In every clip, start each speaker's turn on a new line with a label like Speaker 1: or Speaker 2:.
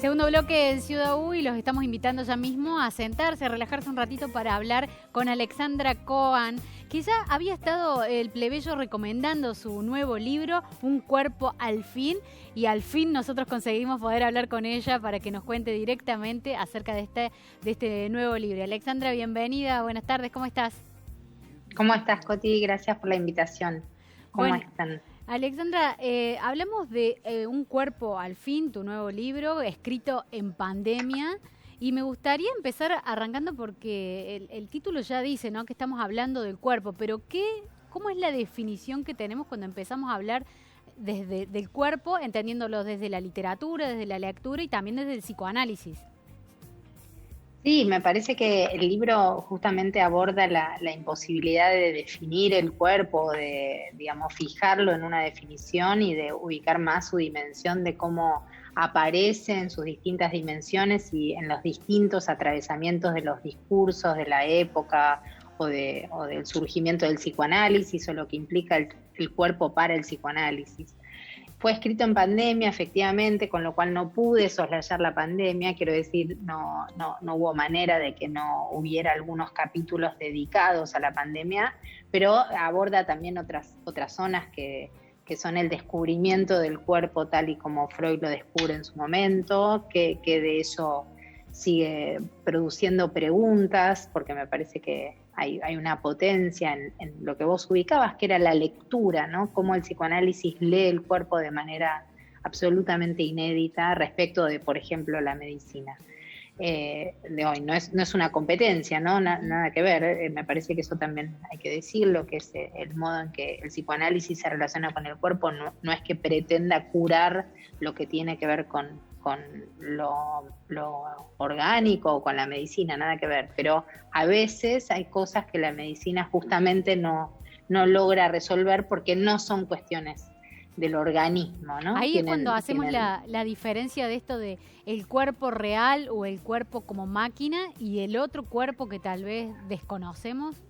Speaker 1: Segundo bloque en Ciudad U y los estamos invitando ya mismo a sentarse, a relajarse un ratito para hablar con Alexandra Cohen, que ya había estado el plebeyo recomendando su nuevo libro, Un cuerpo al fin, y al fin nosotros conseguimos poder hablar con ella para que nos cuente directamente acerca de este nuevo libro. Alexandra, bienvenida, buenas tardes, ¿cómo estás?
Speaker 2: ¿Cómo estás, Coti? Gracias por la invitación. ¿Cómo están?
Speaker 1: Alexandra, hablamos de Un cuerpo al fin, tu nuevo libro, escrito en pandemia, y me gustaría empezar arrancando porque el título ya dice, ¿no?, que estamos hablando del cuerpo, pero ¿cómo es la definición que tenemos cuando empezamos a hablar del cuerpo, entendiéndolo desde la literatura, desde la lectura y también desde el psicoanálisis?
Speaker 2: Sí, me parece que el libro justamente aborda la imposibilidad de definir el cuerpo, de, digamos, fijarlo en una definición y de ubicar más su dimensión de cómo aparece en sus distintas dimensiones y en los distintos atravesamientos de los discursos de la época o del surgimiento del psicoanálisis o lo que implica el cuerpo para el psicoanálisis. Fue escrito en pandemia, efectivamente, con lo cual no pude soslayar la pandemia, quiero decir, no hubo manera de que no hubiera algunos capítulos dedicados a la pandemia, pero aborda también otras zonas que son el descubrimiento del cuerpo tal y como Freud lo descubre en su momento, que de eso sigue produciendo preguntas, porque me parece que hay una potencia en lo que vos ubicabas, que era la lectura, ¿no? Cómo el psicoanálisis lee el cuerpo de manera absolutamente inédita respecto de, por ejemplo, la medicina de hoy. No es una competencia, ¿no? Nada que ver. Me parece que eso también hay que decirlo, que es el modo en que el psicoanálisis se relaciona con el cuerpo, no es que pretenda curar lo que tiene que ver con lo orgánico o con la medicina, nada que ver, pero a veces hay cosas que la medicina justamente no logra resolver porque no son cuestiones del organismo, ¿no?
Speaker 1: Ahí es cuando hacemos la diferencia de esto de el cuerpo real o el cuerpo como máquina y el otro cuerpo que tal vez desconocemos.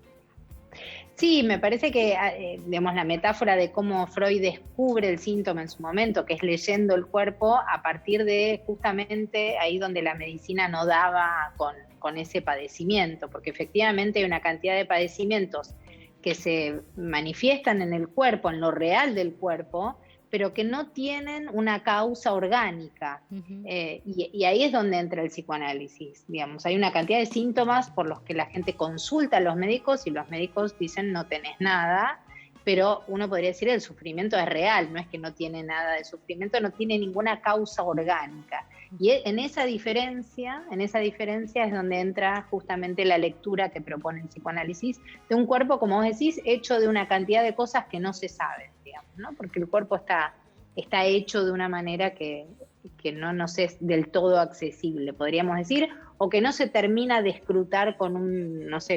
Speaker 2: Sí, me parece que, digamos, la metáfora de cómo Freud descubre el síntoma en su momento, que es leyendo el cuerpo, a partir de justamente ahí donde la medicina no daba con ese padecimiento, porque efectivamente hay una cantidad de padecimientos que se manifiestan en el cuerpo, en lo real del cuerpo, pero que no tienen una causa orgánica. Uh-huh. Y ahí es donde entra el psicoanálisis, digamos. Hay una cantidad de síntomas por los que la gente consulta a los médicos y los médicos dicen no tenés nada, pero uno podría decir el sufrimiento es real, no es que no tiene nada de sufrimiento, no tiene ninguna causa orgánica. Y en esa diferencia es donde entra justamente la lectura que propone el psicoanálisis de un cuerpo, como vos decís, hecho de una cantidad de cosas que no se saben, digamos, ¿no? Porque el cuerpo está hecho de una manera que no nos es del todo accesible, podríamos decir, o que no se termina de escrutar con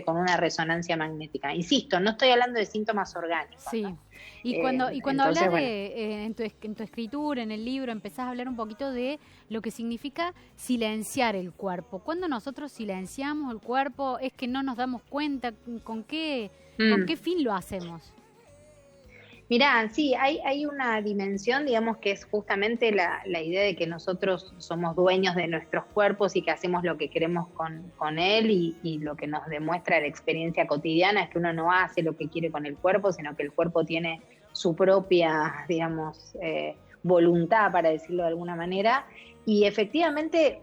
Speaker 2: con una resonancia magnética. Insisto, no estoy hablando de síntomas orgánicos.
Speaker 1: Sí.
Speaker 2: ¿No?
Speaker 1: Y cuando
Speaker 2: entonces,
Speaker 1: hablas en tu escritura, en el libro, empezás a hablar un poquito de lo que significa silenciar el cuerpo. Cuando nosotros silenciamos el cuerpo, es que no nos damos cuenta con qué fin lo hacemos.
Speaker 2: Mirá, sí, hay una dimensión, digamos, que es justamente la idea de que nosotros somos dueños de nuestros cuerpos y que hacemos lo que queremos con él y lo que nos demuestra la experiencia cotidiana es que uno no hace lo que quiere con el cuerpo, sino que el cuerpo tiene su propia, digamos, voluntad, para decirlo de alguna manera, y efectivamente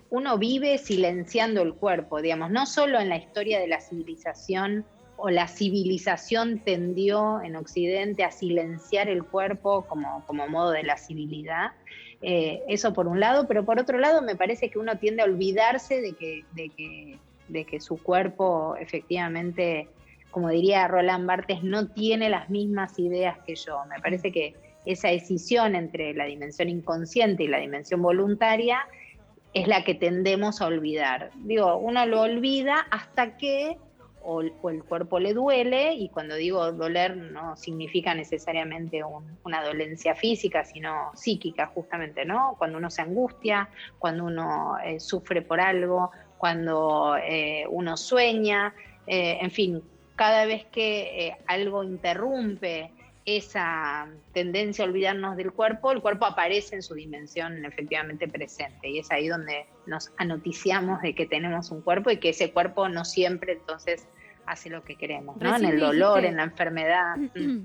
Speaker 2: uno vive silenciando el cuerpo, digamos, no solo en la historia de la civilización, o la civilización tendió en Occidente a silenciar el cuerpo como modo de la civilidad. Eso por un lado, pero por otro lado me parece que uno tiende a olvidarse de que su cuerpo efectivamente, como diría Roland Barthes, no tiene las mismas ideas que yo. Me parece que esa escisión entre la dimensión inconsciente y la dimensión voluntaria es la que tendemos a olvidar. Digo, uno lo olvida hasta que o el cuerpo le duele, y cuando digo doler no significa necesariamente una dolencia física, sino psíquica justamente, ¿no? Cuando uno se angustia, cuando uno sufre por algo, cuando uno sueña, en fin, cada vez que algo interrumpe esa tendencia a olvidarnos del cuerpo, el cuerpo aparece en su dimensión efectivamente presente, y es ahí donde nos anoticiamos de que tenemos un cuerpo y que ese cuerpo no siempre entonces hace lo que queremos, ¿no? En el dolor, en la enfermedad.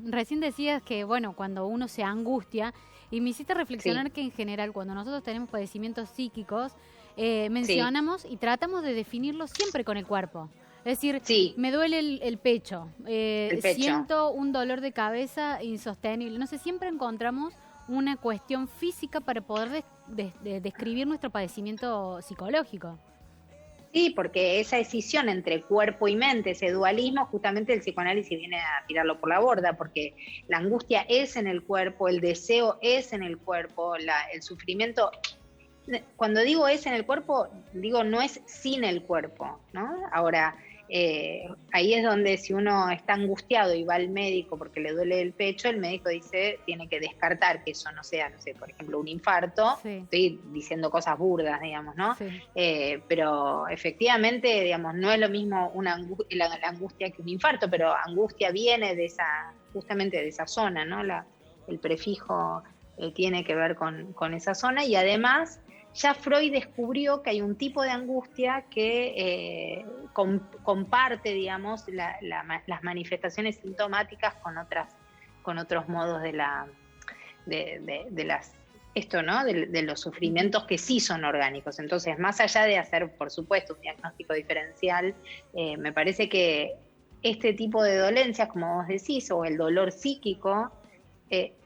Speaker 1: Recién decías que, bueno, cuando uno se angustia, y me hiciste reflexionar
Speaker 2: Sí,
Speaker 1: que en general cuando nosotros tenemos padecimientos psíquicos,
Speaker 2: sí,
Speaker 1: mencionamos y tratamos de definirlo siempre con el cuerpo. Es decir,
Speaker 2: sí,
Speaker 1: me duele el pecho,
Speaker 2: el pecho.
Speaker 1: siento un dolor de cabeza insostenible. No sé, siempre encontramos una cuestión física para poder describir nuestro padecimiento psicológico.
Speaker 2: Sí, porque esa escisión entre cuerpo y mente, ese dualismo, justamente el psicoanálisis viene a tirarlo por la borda, porque la angustia es en el cuerpo, el deseo es en el cuerpo, el sufrimiento. Cuando digo es en el cuerpo, digo no es sin el cuerpo, ¿no? Ahora, ahí es donde si uno está angustiado y va al médico porque le duele el pecho, el médico dice, tiene que descartar que eso no sea, no sé, por ejemplo, un infarto.
Speaker 1: Sí,
Speaker 2: Estoy diciendo cosas burdas, digamos, ¿no?
Speaker 1: sí.
Speaker 2: Pero efectivamente, digamos, no es lo mismo la angustia que un infarto, pero angustia viene de justamente de esa zona, ¿no? El prefijo tiene que ver con esa zona, y además ya Freud descubrió que hay un tipo de angustia que comparte, digamos, las manifestaciones sintomáticas con otros modos de las esto, ¿no? De los sufrimientos que sí son orgánicos. Entonces, más allá de hacer, por supuesto, un diagnóstico diferencial, me parece que este tipo de dolencias, como vos decís, o el dolor psíquico,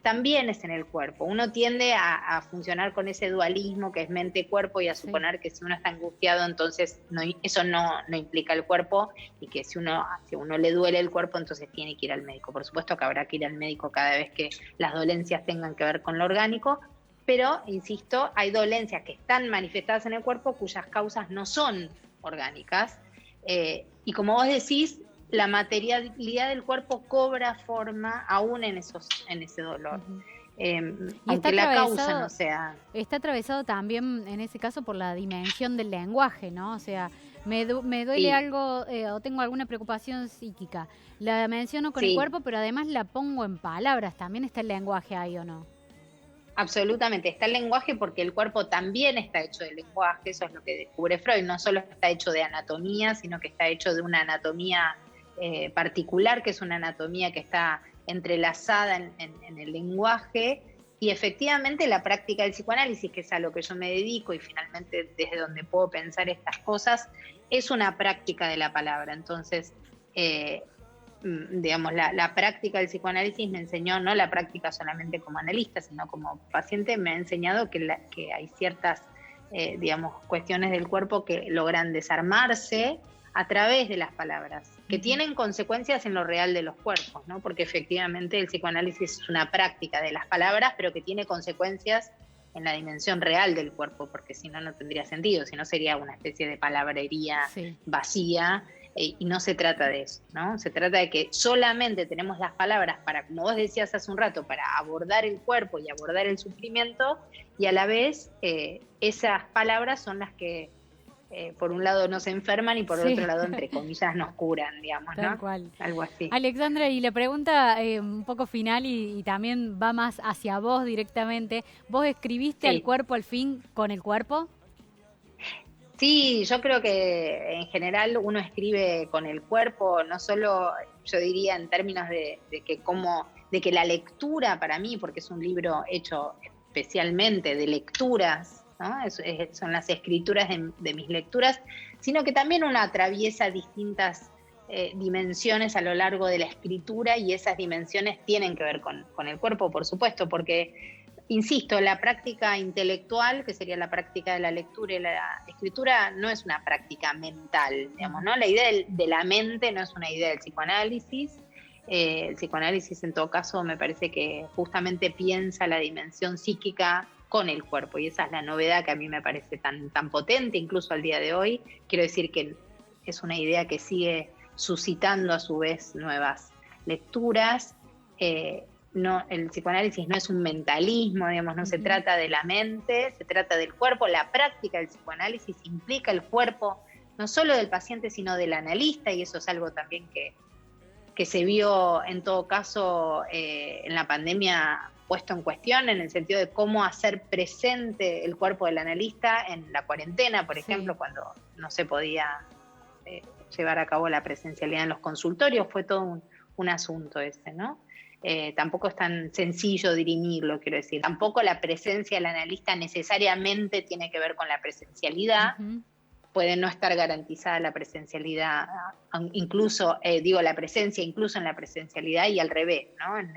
Speaker 2: también es en el cuerpo. Uno tiende a funcionar con ese dualismo que es mente-cuerpo y a suponer que si uno está angustiado, entonces eso no implica el cuerpo, y que si uno le duele el cuerpo, entonces tiene que ir al médico. Por supuesto que habrá que ir al médico cada vez que las dolencias tengan que ver con lo orgánico, pero, insisto, hay dolencias que están manifestadas en el cuerpo cuyas causas no son orgánicas. Y como vos decís, la materialidad del cuerpo cobra forma aún en ese dolor.
Speaker 1: Uh-huh.
Speaker 2: Aunque la causa no sea...
Speaker 1: Está atravesado también en ese caso por la dimensión del lenguaje, ¿no? O sea, me duele
Speaker 2: Sí,
Speaker 1: algo o tengo alguna preocupación psíquica. La menciono con el
Speaker 2: sí,
Speaker 1: cuerpo, pero además la pongo en palabras. ¿También está el lenguaje ahí o no?
Speaker 2: absolutamente. Está el lenguaje porque el cuerpo también está hecho de lenguaje, eso es lo que descubre Freud. No solo está hecho de anatomía, sino que está hecho de una anatomía particular, que es una anatomía que está entrelazada en el lenguaje. Y efectivamente la práctica del psicoanálisis, que es a lo que yo me dedico y finalmente desde donde puedo pensar estas cosas, es una práctica de la palabra. Entonces, digamos, la práctica del psicoanálisis me enseñó, no la práctica solamente como analista, sino como paciente, me ha enseñado que hay ciertas, digamos, cuestiones del cuerpo que logran desarmarse a través de las palabras, que tienen consecuencias en lo real de los cuerpos, ¿no? Porque efectivamente el psicoanálisis es una práctica de las palabras, pero que tiene consecuencias en la dimensión real del cuerpo, porque si no, no tendría sentido, si no sería una especie de palabrería vacía, y no se trata de eso, ¿no? Se trata de que solamente tenemos las palabras para, como vos decías hace un rato, para abordar el cuerpo y abordar el sufrimiento, y a la vez esas palabras son las que por un lado nos enferman y por otro lado, entre comillas, nos curan, digamos, ¿no?
Speaker 1: Tal cual.
Speaker 2: Algo así.
Speaker 1: Alexandra, y la pregunta un poco final y también va más hacia vos directamente. ¿Vos escribiste al cuerpo al fin con el cuerpo?
Speaker 2: Sí, yo creo que en general uno escribe con el cuerpo, no solo, yo diría en términos de que la lectura para mí, porque es un libro hecho especialmente de lecturas, ¿no? Son las escrituras de mis lecturas, sino que también uno atraviesa distintas dimensiones a lo largo de la escritura, y esas dimensiones tienen que ver con el cuerpo, por supuesto, porque insisto, la práctica intelectual, que sería la práctica de la lectura y la escritura, no es una práctica mental, digamos, ¿no? La idea de la mente no es una idea del psicoanálisis. El psicoanálisis, en todo caso, me parece que justamente piensa la dimensión psíquica con el cuerpo, y esa es la novedad que a mí me parece tan potente, incluso al día de hoy. Quiero decir que es una idea que sigue suscitando a su vez nuevas lecturas. No, el psicoanálisis no es un mentalismo, digamos, no se trata de la mente, se trata del cuerpo. La práctica del psicoanálisis implica el cuerpo, no solo del paciente, sino del analista, y eso es algo también que que se vio en todo caso en la pandemia puesto en cuestión, en el sentido de cómo hacer presente el cuerpo del analista en la cuarentena, por ejemplo, cuando no se podía llevar a cabo la presencialidad en los consultorios, fue todo un asunto ese, ¿no? Tampoco es tan sencillo dirimirlo, quiero decir. Tampoco la presencia del analista necesariamente tiene que ver con la presencialidad. Puede no estar garantizada la presencialidad, incluso, la presencia incluso en la presencialidad y al revés, ¿no? En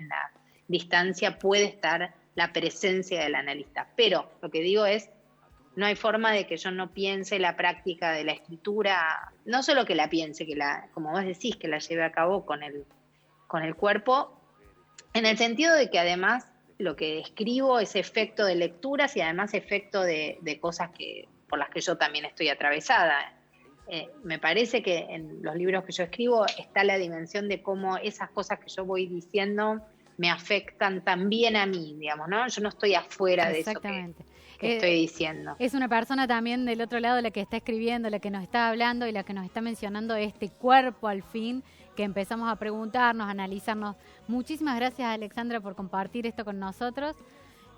Speaker 2: la distancia puede estar la presencia del analista. Pero lo que digo es, no hay forma de que yo no piense la práctica de la escritura, no solo que la piense, como vos decís, que la lleve a cabo con el cuerpo, en el sentido de que además lo que escribo es efecto de lecturas y además efecto de cosas por las que yo también estoy atravesada. Me parece que en los libros que yo escribo está la dimensión de cómo esas cosas que yo voy diciendo me afectan también a mí, digamos, ¿no? Yo no estoy afuera de eso que estoy diciendo.
Speaker 1: Es una persona también del otro lado la que está escribiendo, la que nos está hablando y la que nos está mencionando este cuerpo al fin, que empezamos a preguntarnos, a analizarnos. Muchísimas gracias, Alexandra, por compartir esto con nosotros.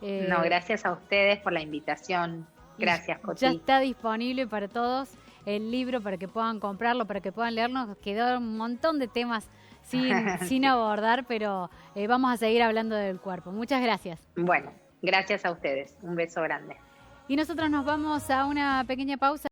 Speaker 2: No, gracias a ustedes por la invitación. Gracias, Coti.
Speaker 1: Ya está disponible para todos el libro, para que puedan comprarlo, para que puedan leerlo. Nos quedó un montón de temas sin abordar, pero vamos a seguir hablando del cuerpo. Muchas gracias.
Speaker 2: Bueno, gracias a ustedes. Un beso grande.
Speaker 1: Y nosotros nos vamos a una pequeña pausa.